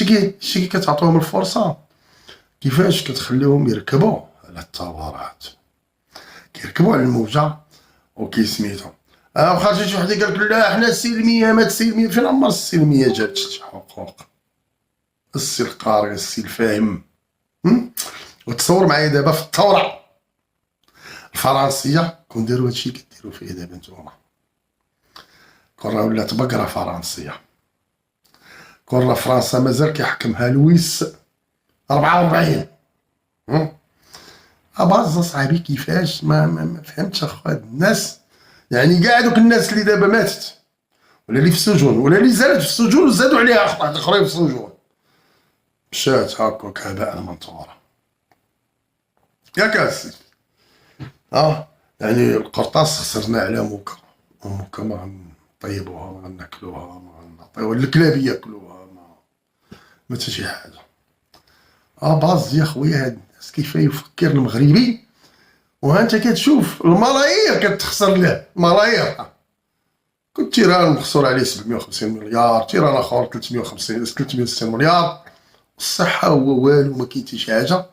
شتي كي كتعطيهم الفرصة كيفاش كتخليهم يركبوا على التورات، كيركبوا على الموجة وكيسميتو. واخا جا شي وحد قال لك لا حنا سلمية مات سلمية، فين عمر السلمية جابت شي حقوق؟ السي القاري السي الفاهم. وتصور معايا دابا في الثورة الفرنسية كون داروا هادشي اللي كديروا فيه دابا نتوما، كون راه ولات بقرة فرنسية، كون راه فرنسا مازال كيحكمها لويس 44. اباز صاحبي كيفاش ما فهمتش اخو هاد الناس، يعني كاع دوك الناس اللي دابا ماتت ولا اللي في السجون ولا اللي زادت في السجون وزادوا عليها واحد اخرين في السجون، مشات هاكاك هباء منثورا ياك السيدي. يعني القرطاس خسرنا على موكا ما غنطيبوها ما غناكلوها ما غنعطيوها للكلاب ياكلوها ما حتى شي حاجه. باز يا خويا هاد الناس كيف يفكر المغربي، وها انت كتشوف الملايير كتخسر له ملايير. كنت تيران مخسور عليه 750 مليار، تيران اخر 350 360 مليار، الصحه هو والو ما كاين حتى شي حاجه.